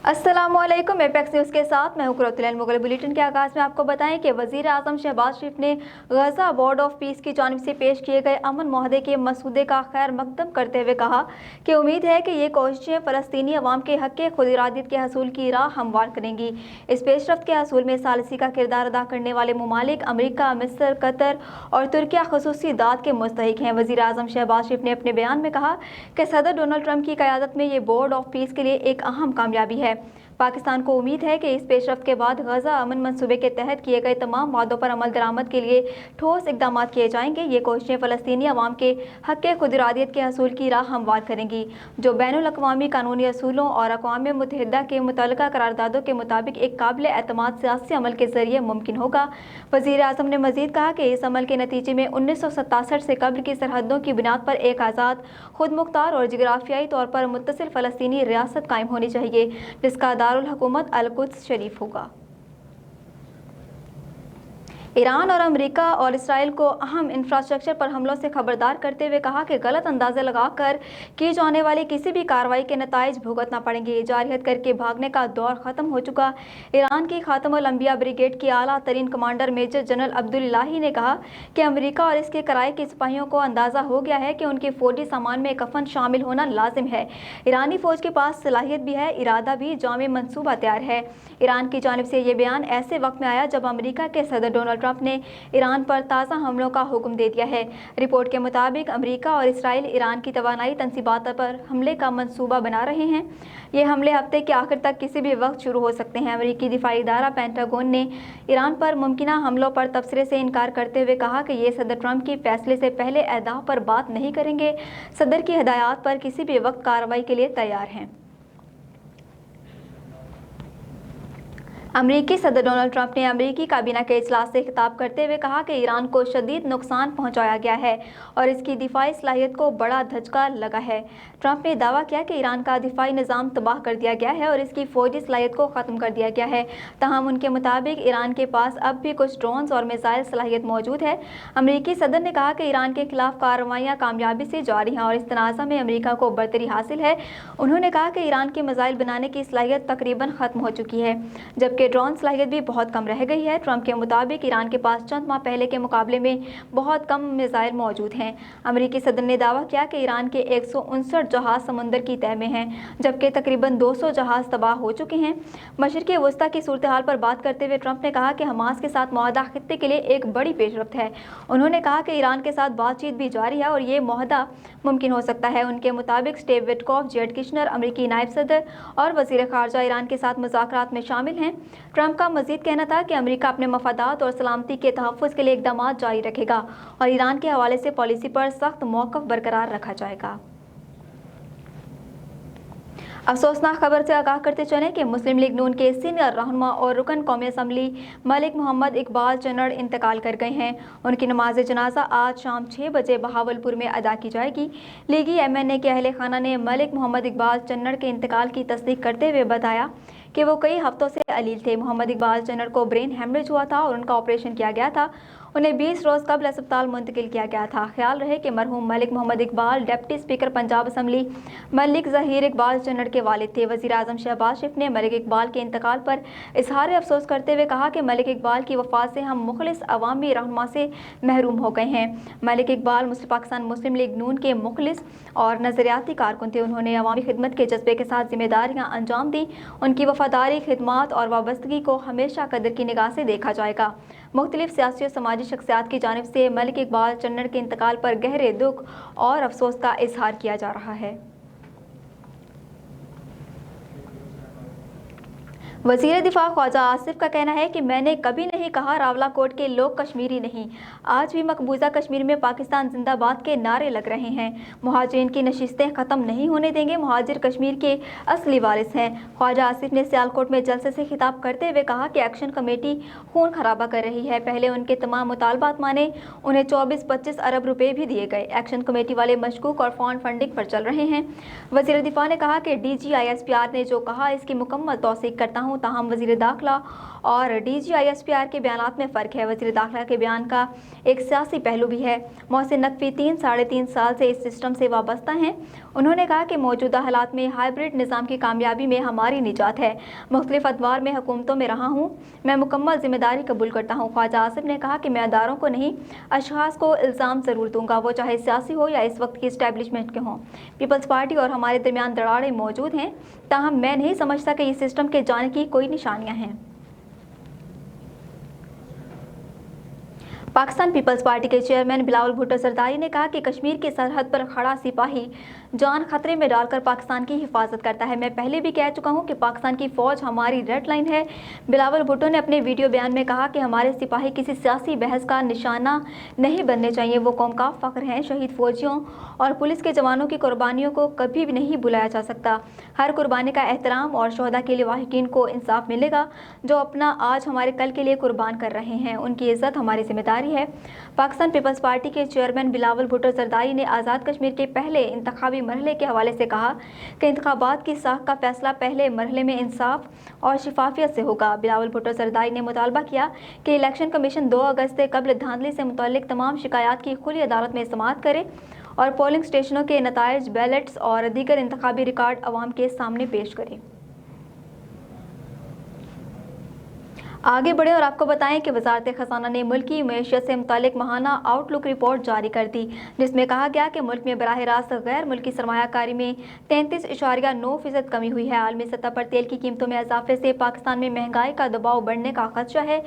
अस्सलाम वालेकुम। Apex news के साथ मैं हुकरतुल मुगल। बुलेटिन के आगाज़ में आपको बताएं कि वज़ीर आज़म शहबाज शरीफ ने गजा बोर्ड ऑफ पीस की जानिब से पेश किए गए अमन माहदे के मसूदे का खैर मकदम करते हुए कहा कि उम्मीद है कि ये कोशिशें फ़लस्तीनी अवाम के हक़ खुद इरादियत के हसूल की राह हमवार करेंगी। इस पेशरफ्त के हसूल में सालिसी का किरदार अदा करने वाले ममालिक अमरीका, मिस्र, कतर और तुर्किया ख़ुसूसी दाद के मुस्तहिक हैं। वज़ीर आज़म शहबाज शरीफ ने अपने बयान में कहा कि सदर डोनाल्ड ट्रंप की क़यादत में ये बोर्ड ऑफ पीस के लिए एक अहम कामयाबी है। पाकिस्तान को उम्मीद है कि इस पेशरफ्त के बाद गजा अमन मंसूबे के तहत किए गए तमाम वादों पर अमल दरामद के लिए ठोस इकदाम किए जाएंगे। ये कोशिशें फ़लस्तीनी अवाम के हक़ खुद इरादियत के हसूल की राह हमवार करेंगी, जो बैनुल अक़वामी कानूनी असूलों और अक़वाम मुत्तहिदा के मुतल्लिक़ा करारदादों के मुताबिक एक काबिल एतमाद सियासी अमल के ज़रिए मुमकिन होगा। वज़ीर आज़म ने मज़ीद कहा कि इस अमल के नतीजे में 1967 से कब्ल की सरहदों की बुनियाद पर एक आज़ाद, खुद मुख्तार और जोग्राफियाई तौर पर मुत्तसिल फ़लस्तीनी रियासत कायम होनी चाहिए, जिसका दारुल हुकूमत अल-कुद्स शरीफ होगा। ईरान और अमेरिका और इसराइल को अहम इंफ्रास्ट्रक्चर पर हमलों से खबरदार करते हुए कहा कि गलत अंदाजे लगाकर की जाने वाली किसी भी कार्रवाई के नताइज भुगतना पड़ेंगे। जारहियत करके भागने का दौर ख़त्म हो चुका। ईरान की खातमुल अंबिया ब्रिगेड की आला तरीन कमांडर मेजर जनरल अब्दुल इलाही ने कहा कि अमेरिका और इसके कराए के सिपाहियों को अंदाज़ा हो गया है कि उनके फ़ौजी सामान में कफन शामिल होना लाजिम है। ईरानी फ़ौज के पास सलाहियत भी है, इरादा भी, जामे मनसूबा तैयार है। ईरान की जानिब से ये बयान ऐसे वक्त में आया जब अमेरिका के सदर डोनाल्ड ट्रंप ने ईरान पर ताज़ा हमलों का हुक्म दे दिया है। रिपोर्ट के मुताबिक अमेरिका और इसराइल ईरान की तवानाई तंसीबात पर हमले का मंसूबा बना रहे हैं। ये हमले हफ्ते के आखिर तक किसी भी वक्त शुरू हो सकते हैं। अमेरिकी दिफाई इदारा पेंटागन ने ईरान पर मुमकिना हमलों पर तबसरे से इनकार करते हुए कहा कि ये सदर ट्रंप की फैसले से पहले अहदाफ पर बात नहीं करेंगे। सदर की हिदायत पर किसी भी वक्त कार्रवाई के लिए तैयार हैं। अमेरिकी सदर डोनाल्ड ट्रंप ने अमेरिकी काबीना के इजलास से खिताब करते हुए कहा कि ईरान को शदीद नुकसान पहुंचाया गया है और इसकी दिफाई सलाहियत को बड़ा धचका लगा है। ट्रंप ने दावा किया कि ईरान का दिफाई निज़ाम तबाह कर दिया गया है और इसकी फ़ौजी सलाहियत को ख़त्म कर दिया गया है। ताहम उनके मुताबिक ईरान के पास अब भी कुछ ड्रोन्स और मिसाइल सलाहियत मौजूद है। अमेरिकी सदर ने कहा कि ईरान के खिलाफ कार्रवाइयाँ कामयाबी से जारी हैं और इस तनाज़ा में अमेरिका को बरतरी हासिल है। उन्होंने कहा कि ईरान के मिसाइल बनाने की सलाहियत तकरीबन ख़त्म हो चुकी है, जबकि ड्रोन सलाहियत भी बहुत कम रह गई है। ट्रंप के मुताबिक ईरान के पास चंद माह पहले के मुकाबले में बहुत कम मिसाइल मौजूद हैं। अमेरिकी सदर ने दावा किया कि ईरान के 159 जहाज़ समुंदर की तह में हैं, जबकि तकरीबन 200 जहाज़ तबाह हो चुके हैं। मशरिक़ी वस्ता की सूरत हाल पर बात करते हुए ट्रंप ने कहा कि हमास के साथ मुआहदा खित्ते के लिए एक बड़ी पेशरफ्त है। उन्होंने कहा कि ईरान के साथ बातचीत भी जारी है और ये मुआहदा मुमकिन हो सकता है। उनके मुताबिक स्टीव विटकॉफ, जेरेड किशनर, अमेरिकी नायब सदर और वज़ीर ख़ारजा ईरान के साथ मुज़ाकरात में शामिल हैं। ट्रंप का मज़ीद कहना था कि अमेरिका अपने मफादात और सलामती के तहफ़्फ़ुज़ के लिए इक़दाम जारी रखेगा और ईरान के हवाले से पॉलिसी पर सख्त मौक़िफ़ बरकरार रखा जाएगा। अफसोसनाक खबर से आगाह करते चलें कि मुस्लिम लीग नून के सीनियर रहनुमा और रुकन कौमी असम्बली मलिक मोहम्मद इकबाल चन्नड़ इंतकाल कर गए हैं। उनकी नमाज जनाजा आज शाम 6 बजे बहावलपुर में अदा की जाएगी। लीगी MNA के अहले खाना ने मलिक मोहम्मद इकबाल चन्नड़ के इंतकाल की तस्दीक करते हुए बताया कि वो कई हफ्तों से अलील थे। मोहम्मद इकबाल चन्नड़ को ब्रेन हेमरेज हुआ था और उनका ऑपरेशन किया गया था। उन्हें 20 रोज़ कबल अस्पताल मुंतकिल किया गया था। ख्याल रहे कि मरहूम Malik Mohammad Iqbal deputy speaker Punjab assembly Malik Zaheer Iqbal Channar के वालिद थे। वज़ीर आज़म शहबाज शरीफ ने मलिक इकबाल के इंतकाल पर इजहार अफसोस करते हुए कहा कि मलिक इकबाल की वफ़ात से हम मुखलिस अवामी रहनुमा से महरूम हो गए हैं। मलिक इकबाल पाकिस्तान मुस्लिम लीग नून के मुखलिस और नज़रियाती कारकुन थे। उन्होंने अवामी खिदमत के जज्बे के साथ जिम्मेदारियाँ अंजाम दी। उनकी वफादारी, खिदमत और वाबस्तगी को हमेशा कदर की निगाह से देखा जाएगा। मुख्तलिफ सियासी और समाजी शख्सियात की जानिब से मलिक इकबाल चन्नड़ के इंतकाल पर गहरे दुख और अफसोस का इजहार किया जा रहा है। वज़ीर दिफा ख्वाजा आसिफ का कहना है कि मैंने कभी नहीं कहा रावलाकोट के लोग कश्मीरी नहीं। आज भी मकबूजा कश्मीर में पाकिस्तान जिंदाबाद के नारे लग रहे हैं। मुहाजिरीन की नशिस्तें ख़त्म नहीं होने देंगे। मुहाजिर कश्मीर के असली वारिस हैं। ख्वाजा आसिफ ने सियालकोट में जलसे से खिताब करते हुए कहा कि एक्शन कमेटी खून खराबा कर रही है। पहले उनके तमाम मुतालबात माने, उन्हें 24-25 अरब रुपये भी दिए गए। एक्शन कमेटी वाले मशकूक और फंडिंग पर चल रहे हैं। वज़ीर दिफा ने कहा कि DG ISPR ने जो कहा इसकी मुकम्मल तौसीक करता हूँ। हूँ, ताहम वज़ीर दाखिला और DGISPR के बयानात में फ़र्क है। वज़ीर दाखिला के बयान का एक सियासी पहलू भी है। मोहसिन नकवी 3-3.5 साल से इस सिस्टम से वाबस्ता हैं। उन्होंने कहा कि मौजूदा हालात में हाइब्रिड निज़ाम की कामयाबी में हमारी निजात है। मुख्तलिफ अदवार में हुकूमतों में रहा हूँ, मैं मुकम्मल जिम्मेदारी कबूल करता हूँ। ख्वाजा आसिफ ने कहा कि मैं अदारों को नहीं, अशखास को इल्ज़ाम ज़रूर दूंगा, वो चाहे सियासी हो या इस वक्त की इस्टेब्लिशमेंट के हों। पीपल्स पार्टी और हमारे दरमियान दरारें मौजूद हैं, ताहम मैं नहीं समझता कि इस सिस्टम के जाने की कोई निशानियाँ हैं। पाकिस्तान पीपल्स पार्टी के चेयरमैन बिलावल भुट्टो जरदारी ने कहा कि कश्मीर की सरहद पर खड़ा सिपाही जान खतरे में डालकर पाकिस्तान की हिफाजत करता है। मैं पहले भी कह चुका हूं कि पाकिस्तान की फ़ौज हमारी रेड लाइन है। बिलावल भुट्टो ने अपने वीडियो बयान में कहा कि हमारे सिपाही किसी सियासी बहस का निशाना नहीं बनने चाहिए, वो कौम का फ़ख्र हैं। शहीद फौजियों और पुलिस के जवानों की कुर्बानियों को कभी भी नहीं भुलाया जा सकता। हर कुर्बानी का एहतराम और शोहदा के लिए वाहिकीन को इंसाफ मिलेगा जो अपना आज हमारे कल के लिए कुर्बान कर रहे हैं। उनकी इज्जत हमारी जिम्मेदारी है। पाकिस्तान पीपल्स पार्टी के चेयरमैन बिलावल भुट्टो जरदारी ने आज़ाद कश्मीर के पहले इंतखाबी मरहले के हवाले से कहा कि इंतखाबात की साख का फैसला पहले मरहले में इंसाफ और शिफाफियत से होगा। बिलावल भुट्टो जरदारी ने मुतालबा किया कि इलेक्शन कमीशन 2 अगस्त से कबल धांधली से मुतल्लिक तमाम शिकायत की खुली अदालत में समाअत करे और पोलिंग स्टेशनों के नताइज, बैलेट्स और दीगर इंतखाबी रिकॉर्ड अवाम के सामने पेश करे। आगे बढ़े और आपको बताएं कि वजारत खजाना ने मुल्की मईशत से मुतालिक माहाना आउटलुक रिपोर्ट जारी कर दी, जिसमें कहा गया कि मुल्क में बराह रास्त गैर मुल्की सरमायाकारी में 33.9% कमी हुई है। आलमी सतह पर तेल की कीमतों में इजाफे से पाकिस्तान में महंगाई का दबाव बढ़ने का खदशा है।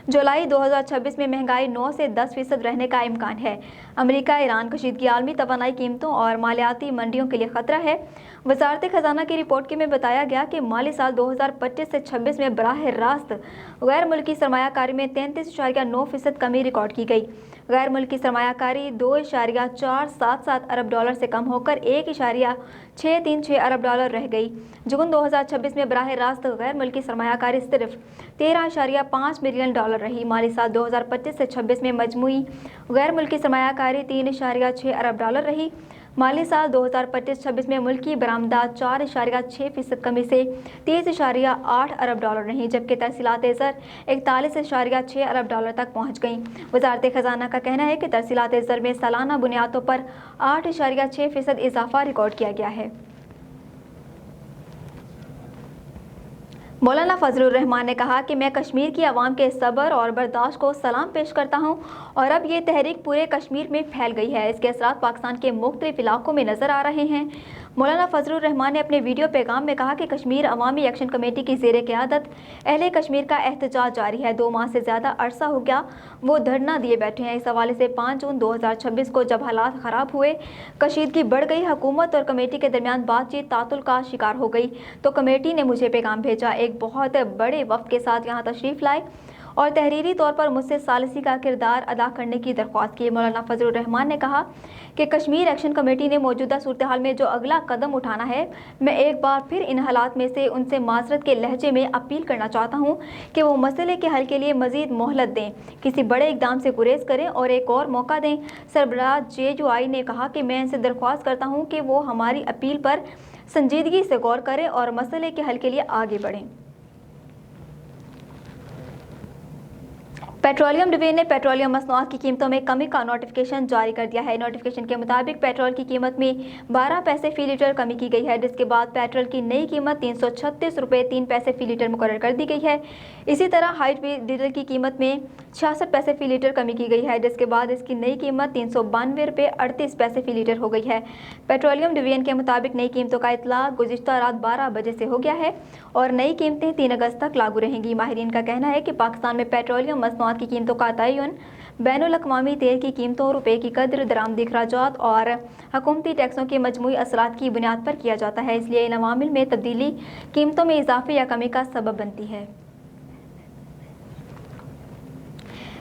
जुलाई 2026 में महंगाई 9 से 10% रहने का इम्कान है। अमरीका, ईरान, कशीदगी, आलमी तवानाई कीमतों और मालियाती मंडियों के लिए खतरा है। वजारत खजाना की रिपोर्ट में बताया गया कि माली साल 2025 से 26 में बराह रास्त गैर मुल्की सरमायाकारी में 33.9% कमी रिकॉर्ड की गई। गैर मुल्की सरमायाकारी $2.477 अरब से कम होकर $1.636 अरब रह गई। जून 2026 में बराह रास्त गैर मुल्की सरमायाकारी सिर्फ $13.5 मिलियन रही। माली साल 2025 से 26 में मजमूई गैर मुल्की सरमायाकारी $3.6 अरब रही। माली साल 2025-26 में मुल्की बरामदात 4.6% कमी से 30.8 अरब रही, जबकि तरसीलात ज़र 41.6 अरब तक पहुँच गईं। वजारत खजाना का कहना है कि तरसीलात ज़र में सालाना बुनियादों पर 8.6% इजाफा रिकॉर्ड किया गया है। मौलाना फजलुर रहमान ने कहा कि मैं कश्मीर की आवाम के सब्र और बर्दाश्त को सलाम पेश करता हूं और अब ये तहरीक पूरे कश्मीर में फैल गई है। इसके असरात पाकिस्तान के मुख्तलिफ इलाकों में नजर आ रहे हैं। मौलाना फजलुर रहमान ने अपने वीडियो पैगाम में कहा कि कश्मीर अवामी एक्शन कमेटी की ज़ेर क़यादत अहले कश्मीर का एहतजाज जारी है। 2 माह से ज़्यादा अरसा हो गया वो धरना दिए बैठे हैं। इस हवाले से 5 जून 2026 को जब हालात ख़राब हुए, कशीदगी बढ़ गई, हुकूमत और कमेटी के दरमियान बातचीत तातुल का शिकार हो गई, तो कमेटी ने मुझे पैगाम भेजा, एक बहुत बड़े वफ़द के साथ यहाँ तशरीफ़ लाए और तहरीरी तौर पर मुझसे सालिसी का किरदार अदा करने की दरख्वास्त की। मौलाना फजलुर रहमान ने कहा कि कश्मीर एक्शन कमेटी ने मौजूदा सूरत हाल में जो अगला कदम उठाना है, मैं एक बार फिर इन हालात में से उनसे माजरत के लहजे में अपील करना चाहता हूँ कि वो मसले के हल के लिए मज़ीद मोहलत दें, किसी बड़े इकदाम से गुरेज करें और एक और मौका दें। सरबराह JUI ने कहा कि मैं इनसे दरख्वास्त करता हूँ कि वो हमारी अपील पर संजीदगी से गौर करें और मसले के हल के लिए आगे बढ़ें। पेट्रोलियम डिवीजन ने पेट्रोलियम मसनूआत की कीमतों में कमी का नोटिफिकेशन जारी कर दिया है। नोटिफिकेशन के मुताबिक पेट्रोल की कीमत में 12 पैसे फी लीटर कमी की गई है, जिसके बाद पेट्रोल की नई कीमत 336 रुपये 3 पैसे फी लीटर मुकर्रर कर दी गई है। इसी तरह हाइट डीजल की कीमत में 66 पैसे फी लीटर कमी की गई है, जिसके बाद इसकी नई कीमत 392 रुपये 38 पैसे फी लीटर हो गई है। पेट्रोलियम डिवीजन के मुताबिक नई कीमतों का इतलाक गुज़िश्ता रात 12 बजे से हो गया है और नई कीमतें 3 अगस्त तक लागू रहेंगी। माहिरीन का कहना है कि पाकिस्तान में पेट्रोलियम मसनूआत की कीमतों का तयन बैनुल-अक़वामी तेल की कीमतों, रुपये की कदर, दरामदी अखराजात और हुकूमती टैक्सों के मजमूई असरात की बुनियाद पर किया जाता है। इसलिए इन अवामिल में तब्दीली कीमतों में इजाफे या कमी का सबब बनती है।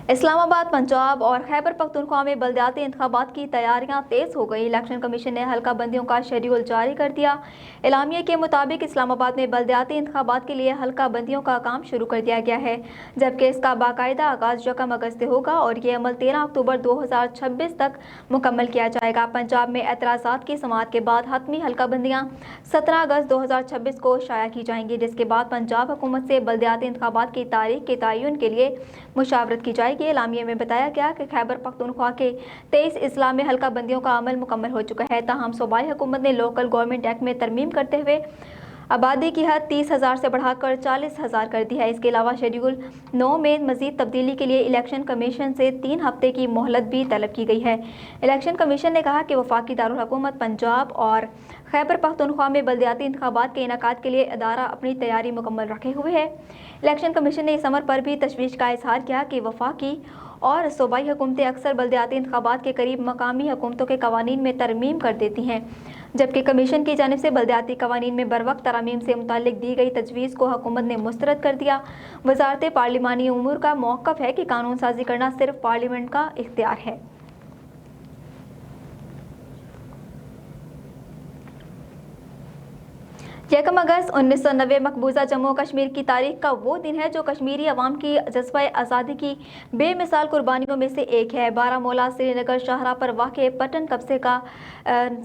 اسلام آباد، پنجاب اور خیبر پختونخوا میں بلدیاتی انتخابات کی تیاریاں تیز ہو گئی۔ الیکشن کمیشن نے حلقہ بندیوں کا شیڈول جاری کر دیا۔ اعلامیے کے مطابق اسلام آباد میں بلدیاتی انتخابات کے لیے حلقہ بندیوں کا کام شروع کر دیا گیا ہے، جبکہ اس کا باقاعدہ آغاز 1 اگست سے ہوگا اور یہ عمل 13 اکتوبر 2026 تک مکمل کیا جائے گا۔ پنجاب میں اعتراضات کی سماعت کے بعد حتمی حلقہ بندیاں 17 اگست 2026 کو شائع کی جائیں گی، جس کے بعد پنجاب حکومت سے بلدیاتی انتخابات کی تاریخ کے تعین کے لیے مشاورت کی جائے گی۔ اعلامیے میں بتایا گیا کہ خیبر پختونخوا کے 23 اضلاع میں حلقہ بندیوں کا عمل مکمل ہو چکا ہے، تاہم صوبائی حکومت نے لوکل گورنمنٹ ایکٹ میں ترمیم کرتے ہوئے آبادی کی حد 30,000 سے بڑھا کر 40,000 کر دی ہے۔ اس کے علاوہ شیڈول 9 میں مزید تبدیلی کے لیے الیکشن کمیشن سے 3 ہفتے کی مہلت بھی طلب کی گئی ہے۔ الیکشن کمیشن نے کہا کہ وفاقی دارالحکومت پنجاب اور خیبر پختونخوا میں بلدیاتی انتخابات کے انعقاد کے لیے ادارہ اپنی تیاری مکمل رکھے ہوئے ہے۔ الیکشن کمیشن نے اس امر پر بھی تشویش کا اظہار کیا کہ وفاقی اور صوبائی حکومتیں اکثر بلدیاتی انتخابات کے قریب مقامی حکومتوں کے قوانین میں ترمیم کر دیتی ہیں، جبکہ کمیشن کی جانب سے بلدیاتی قوانین میں بروقت ترامیم سے متعلق دی گئی تجویز کو حکومت نے مسترد کر دیا۔ وزارت پارلیمانی امور کا موقف ہے کہ قانون سازی کرنا صرف پارلیمنٹ کا اختیار ہے۔ 1 اگست 1990 مقبوضہ جموں و کشمیر کی تاریخ کا وہ دن ہے جو کشمیری عوام کی جذبہ آزادی کی بے مثال قربانیوں میں سے ایک ہے۔ بارہمولہ سری نگر شاہراہ پر واقع پٹن قبضے کا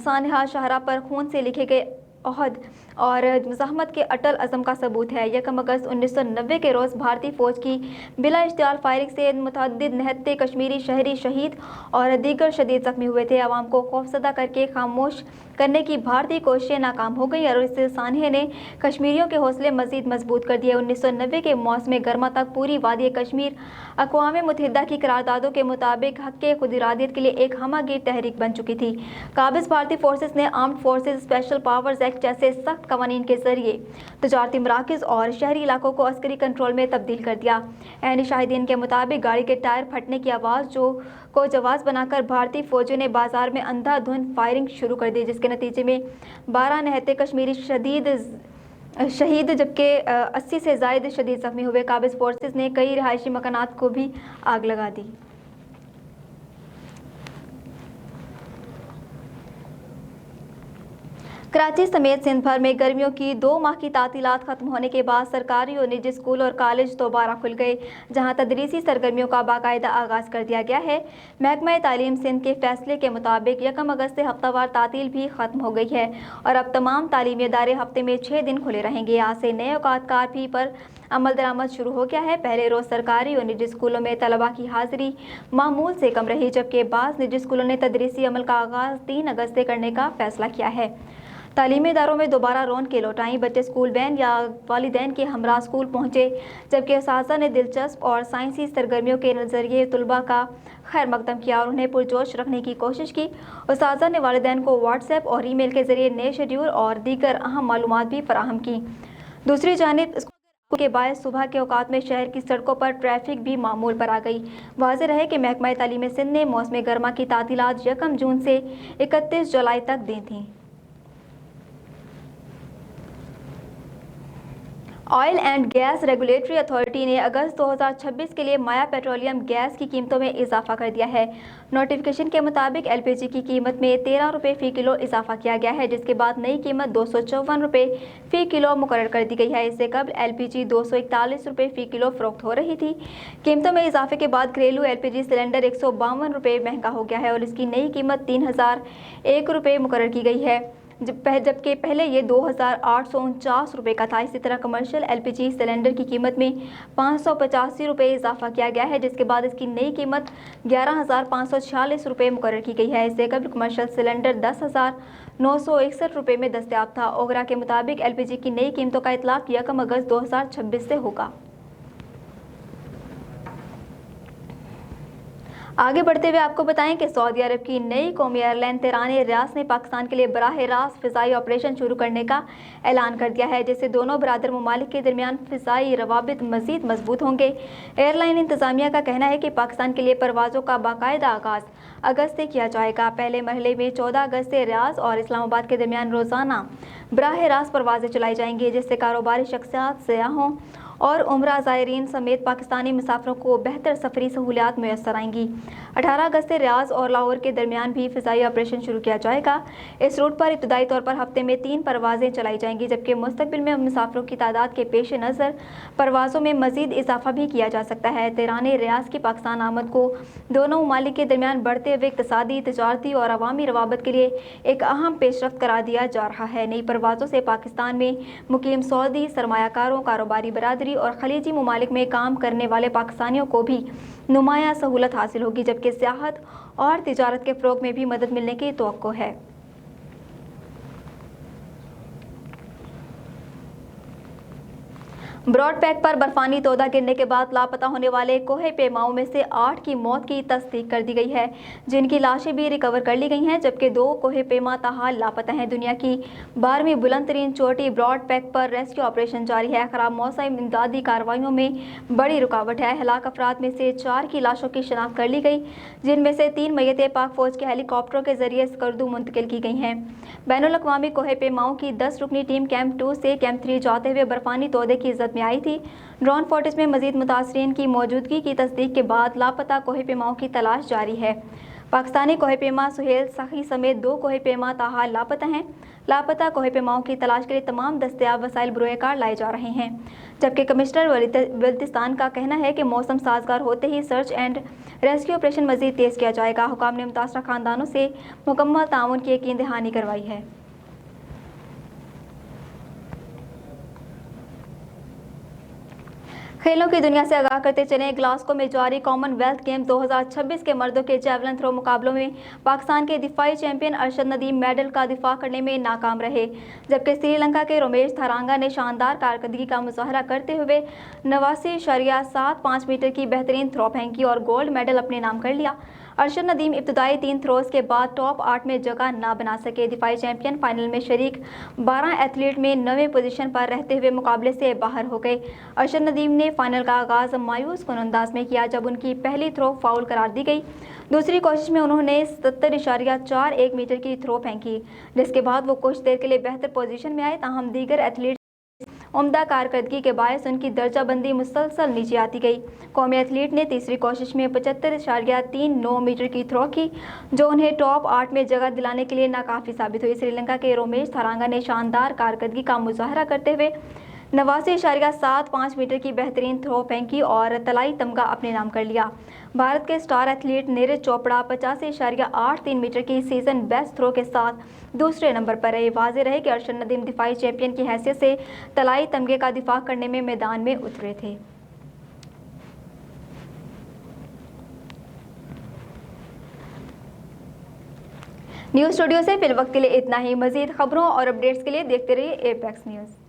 سانحہ شاہراہ پر خون سے لکھے گئے عہد اور مزاحمت کے اٹل عزم کا ثبوت ہے۔ 1 اگست 1990 کے روز بھارتی فوج کی بلا اشتعال فائرنگ سے متعدد نہتے کشمیری شہری شہید اور دیگر شدید زخمی ہوئے تھے۔ عوام کو خوفزدہ کر کے خاموش کرنے کی بھارتی کوششیں ناکام ہو گئیں اور اس سانحے نے کشمیریوں کے حوصلے مزید مضبوط کر دیے۔ 1990 کے موسم گرما تک پوری وادی کشمیر اقوام متحدہ کی قراردادوں کے مطابق حق خود ارادیت کے لیے ایک ہمہ گیر تحریک بن چکی تھی۔ قابض بھارتی فورسز نے armed forces special powers act جیسے سخت قوانین کے ذریعے تجارتی مراکز اور شہری علاقوں کو عسکری کنٹرول میں تبدیل کر دیا۔ عینی شاہدین کے مطابق گاڑی کے ٹائر پھٹنے کی آواز کو جواز بنا کر بھارتی فوجیوں نے بازار میں اندھا دھند فائرنگ شروع کر دی، جس کے نتیجے میں 12 نہتے کشمیری شہید جبکہ 80 سے زائد شدید زخمی ہوئے۔ قابض فورسز نے کئی رہائشی مکانات کو بھی آگ لگا دی۔ کراچی سمیت سندھ بھر میں گرمیوں کی 2 ماہ کی تعطیلات ختم ہونے کے بعد سرکاری اور نجی اسکول اور کالج دوبارہ کھل گئے، جہاں تدریسی سرگرمیوں کا باقاعدہ آغاز کر دیا گیا ہے۔ محکمہ تعلیم سندھ کے فیصلے کے مطابق 1 اگست سے ہفتہ وار تعطیل بھی ختم ہو گئی ہے اور اب تمام تعلیمی ادارے ہفتے میں 6 دن کھلے رہیں گے۔ آج سے نئے اوقات کار بھی پر عمل درآمد شروع ہو گیا ہے۔ پہلے روز سرکاری اور نجی اسکولوں میں طلباء کی حاضری معمول سے کم رہی، جبکہ بعض نجی اسکولوں نے تدریسی عمل کا آغاز 3 اگست سے کرنے کا فیصلہ کیا ہے۔ تعلیمی اداروں میں دوبارہ رونقیں لوٹ آئیں، بچے اسکول وین یا والدین کے ہمراہ اسکول پہنچے، جبکہ اساتذہ نے دلچسپ اور سائنسی سرگرمیوں کے ذریعے طلباء کا خیر مقدم کیا اور انہیں پرجوش رکھنے کی کوشش کی۔ اساتذہ نے والدین کو واٹس ایپ اور ای میل کے ذریعے نئے شیڈول اور دیگر اہم معلومات بھی فراہم کی۔ دوسری جانب اسکول کے باعث صبح کے اوقات میں شہر کی سڑکوں پر ٹریفک بھی معمول پر آ گئی۔ واضح رہے کہ محکمہ تعلیم سندھ نے موسم گرما کی تعطیلات 1 جون سے 31 جولائی تک دی تھیں۔ Oil and gas regulatory authority نے اگست 2026 کے لیے مائع پیٹرولیم گیس کی قیمتوں میں اضافہ کر دیا ہے۔ نوٹیفکیشن کے مطابق ایل پی جی کی قیمت میں 13 روپے فی کلو اضافہ کیا گیا ہے، جس کے بعد نئی قیمت 254 روپے فی کلو مقرر کر دی گئی ہے۔ اس سے قبل ایل پی جی 241 روپے فی کلو فروخت ہو رہی تھی۔ قیمتوں میں اضافے کے بعد گھریلو ایل پی جی سلنڈر 152 روپے مہنگا ہو گیا ہے اور اس کی نئی قیمت 3001 روپے مقرر کی گئی ہے، جبکہ پہلے یہ 2849 روپے کا تھا۔ اسی طرح commercial L P G cylinder کی قیمت میں 585 روپے اضافہ کیا گیا ہے، جس کے بعد اس کی نئی قیمت 11,546 روپے مقرر کی گئی ہے۔ اس سے قبل کمرشل سلنڈر 10,961 روپے میں دستیاب تھا۔ اوگرا کے مطابق ایل پی جی کی نئی قیمتوں کا اطلاق 1 اگست 2026 سے ہوگا۔ آگے بڑھتے ہوئے آپ کو بتائیں کہ سعودی عرب کی نئی قومی ایئر لائن طیران ریاض نے پاکستان کے لیے براہ راست فضائی آپریشن شروع کرنے کا اعلان کر دیا ہے، جس سے دونوں برادر ممالک کے درمیان فضائی روابط مزید مضبوط ہوں گے۔ ایئر لائن انتظامیہ کا کہنا ہے کہ پاکستان کے لیے پروازوں کا باقاعدہ آغاز اگست سے کیا جائے گا۔ پہلے مرحلے میں 14 اگست سے ریاض اور اسلام آباد کے درمیان روزانہ براہ راست پروازیں چلائی جائیں گی، جس سے کاروباری شخصیات، سیاحوں اور عمرہ زائرین سمیت پاکستانی مسافروں کو بہتر سفری سہولیات میسر آئیں گی۔ 18 اگست سے ریاض اور لاہور کے درمیان بھی فضائی آپریشن شروع کیا جائے گا۔ اس روٹ پر ابتدائی طور پر ہفتے میں 3 پروازیں چلائی جائیں گی، جبکہ مستقبل میں مسافروں کی تعداد کے پیش نظر پروازوں میں مزید اضافہ بھی کیا جا سکتا ہے۔ طیران ریاض کی پاکستان آمد کو دونوں ممالک کے درمیان بڑھتے ہوئے اقتصادی، تجارتی اور عوامی روابط کے لیے ایک اہم پیش رفت قرار دیا جا رہا ہے۔ نئی پروازوں سے پاکستان میں مقیم سعودی سرمایہ کاروں، کاروباری برادری اور خلیجی ممالک میں کام کرنے والے پاکستانیوں کو بھی نمایاں سہولت حاصل ہوگی، جبکہ سیاحت اور تجارت کے فروغ میں بھی مدد ملنے کی توقع ہے۔ براڈ پیک پر برفانی تودہ گرنے کے بعد لاپتہ ہونے والے کوہ پیماؤں میں سے 8 کی موت کی تصدیق کر دی گئی ہے، جن کی لاشیں بھی ریکور کر لی گئی ہیں، جبکہ 2 کوہ پیما تاحال لاپتہ ہیں۔ دنیا کی 12ویں بلند ترین چوٹی براڈ پیک پر ریسکیو آپریشن جاری ہے۔ خراب موسم امدادی کارروائیوں میں بڑی رکاوٹ ہے۔ ہلاک افراد میں سے 4 کی لاشوں کی شناخت کر لی گئی، جن میں سے 3 میتیں پاک فوج کے ہیلی کاپٹروں کے ذریعے اسکردو منتقل کی گئی ہیں۔ بین الاقوامی کوہ پیماؤں کی 10 رکنی ٹیم کیمپ 2 سے کیمپ 3 جاتے ہوئے برفانی تودے کی زد میں آئی تھی۔ ڈرون فوٹیج میں مزید متاثرین کی موجودگی کی تصدیق کے بعد لاپتہ کوہ پیماؤں کی تلاش جاری ہے۔ پاکستانی کوہ پیما سہیل سخی سمیت 2 کوہ پیما تاحال لاپتہ ہیں۔ لاپتہ کوہ پیماؤں کی تلاش کے لیے تمام دستیاب وسائل بروئے کار لائے جا رہے ہیں، جبکہ کمشنر بلتستان کا کہنا ہے کہ موسم سازگار ہوتے ہی سرچ اینڈ ریسکیو آپریشن مزید تیز کیا جائے گا۔ حکام نے متاثرہ خاندانوں سے مکمل تعاون کی یقین دہانی کروائی ہے۔ کھیلوں کی دنیا سے آگاہ کرتے چلیں، گلاسگو میں جاری کامن ویلتھ گیمز 2026 کے مردوں کے جیولن تھرو مقابلوں میں پاکستان کے دفاعی چیمپئن ارشد ندیم میڈل کا دفاع کرنے میں ناکام رہے، جبکہ سری لنکا کے رومیش تھرانگا نے شاندار کارکردگی کا مظاہرہ کرتے ہوئے 89.75 میٹر کی بہترین تھرو پھینکی اور گولڈ میڈل اپنے نام کر لیا۔ ارشد ندیم ابتدائی 3 تھروز کے بعد ٹاپ 8 میں جگہ نہ بنا سکے۔ دفاعی چیمپئن فائنل میں شریک 12 ایتھلیٹ میں 9ویں پوزیشن پر رہتے ہوئے مقابلے سے باہر ہو گئے۔ ارشد ندیم نے فائنل کا آغاز مایوس کن انداز میں کیا جب ان کی پہلی تھرو فاؤل قرار دی گئی۔ دوسری کوشش میں انہوں نے 70.41 میٹر کی تھرو پھینکی، جس کے بعد وہ کچھ دیر کے لیے بہتر پوزیشن میں آئے، تاہم دیگر ایتھلیٹ عمدہ کارکردگی کے باعث ان کی درجہ بندی مسلسل نیچے آتی گئی۔ قومی ایتھلیٹ نے تیسری کوشش میں 75.39 میٹر کی تھرو کی، جو انہیں ٹاپ 8 میں جگہ دلانے کے لیے ناکافی ثابت ہوئی۔ سری لنکا کے رومیش تھرانگا نے شاندار کارکردگی کا مظاہرہ کرتے ہوئے 89.75 میٹر کی بہترین تھرو پھینکی اور طلائی تمغہ اپنے نام کر لیا۔ بھارت کے star athlete Neeraj Chopra 85.83 metre کی سیزن بیسٹ تھرو کے ساتھ دوسرے نمبر پر رہے۔ واضح رہے کہ ارشد ندیم دفاعی چیمپئن کی حیثیت سے طلائی تمغے کا دفاع کرنے میں میدان میں اترے تھے۔ نیوز اسٹوڈیو سے فی الوقت کے لیے اتنا ہی۔ مزید خبروں اور اپڈیٹس کے لیے دیکھتے رہیے ایپیکس نیوز۔